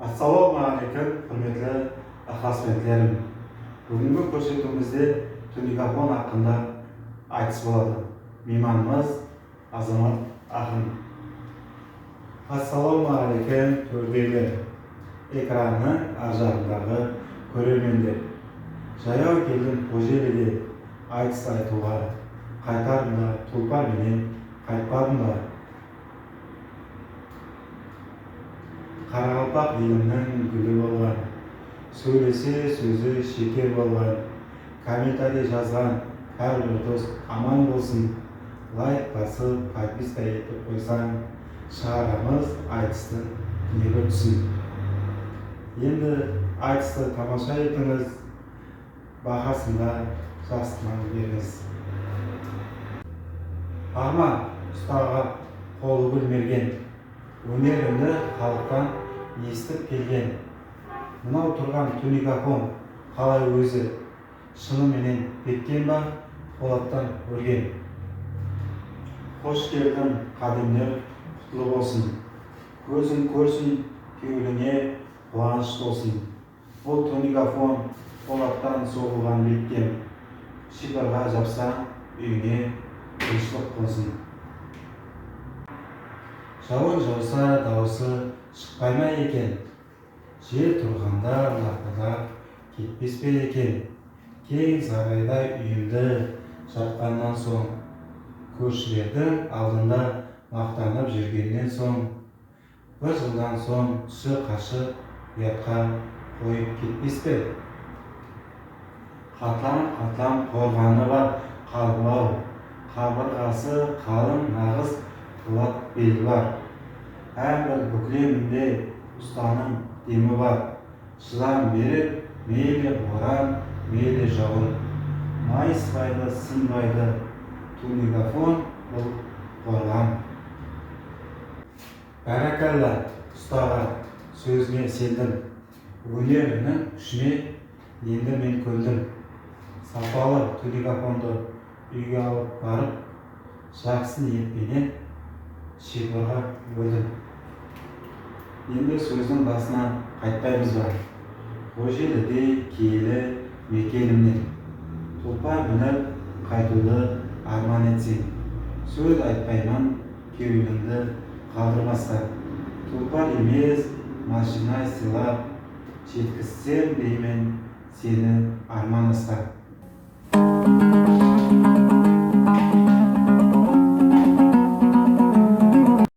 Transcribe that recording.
Ассалаумағалейкум, құрметті ықыласмендерім. Бүгінгі көрсетуімізде Тунигафон hakkında айтыс болады. Мейманымыз Азамат ақын. Ассалаумағалейкум, көргейлер. Экранның ар жағындағы көрермендер. Жаяу келдім Қожеліге айтыс айтуға. Қайтарым да тұлпар менен қайтпадым ба. Қарақалпақ елімнің гүлі болған, сөйлесе сөзі шекер болған, комментарий жазған әрбір дос аман болсын, лайк басып, подписка етіп қойсаң, шығарамыз айтыстың небір түсін. Енді айтысты тамаша етіңіз, бағасында жастығын беріңіз. Арман ұстаға қолы гүл мерген, өнерімді халықтан естіп келген. Мынау тұрған Тунигафон қалай өзі, шыныменен беккен ба, полаттан өрген. Қош келдің қадімдер құтлы болсын, көзің көрсін, кеуіліңе қуаныш болсын. Бұл Тунигафон полаттан соғылған беккем, шипарға жапсаң үйіңе тыныштық болсын. Жауын жауса дауысы шықпай ма екен, жер тұрғанда лапылдап кетпес пе екен. Кең сарайдай үйімді жапқаннан соң, көршілердің алдында мақтанып жүргеннен соң, бір жылдан соң түсі қашып ұятқа қойып кетпес пе. Қатлам қорғаны бар қалбылау, қабырғасы қалың нағыз болат белі бар. Әрбір бүклемінде ұстаның демі бар. Шыдам беріп, мейлі боран, мейлі жауын. Майыспайды, сынбайды, Тунигафон бұл қорған. Бәрәкәлла, ұстаға сөзіне сендім. Өнерінің күшіне енді мен көндім. Сапалы Тунигафонды үйге алып барып, жақсы ниетпенен шипарға бөлдім. Енді сөздің басына қайтпаймыз ба. Қожеліде киелі мекенімнен, тұлпар мініп қайтуды арман етсең, сөз айтпаймын кеуіліңді қалдырмастан. Тұлпар емес машина сыйлап, жеткізсем деймін сені арман астан.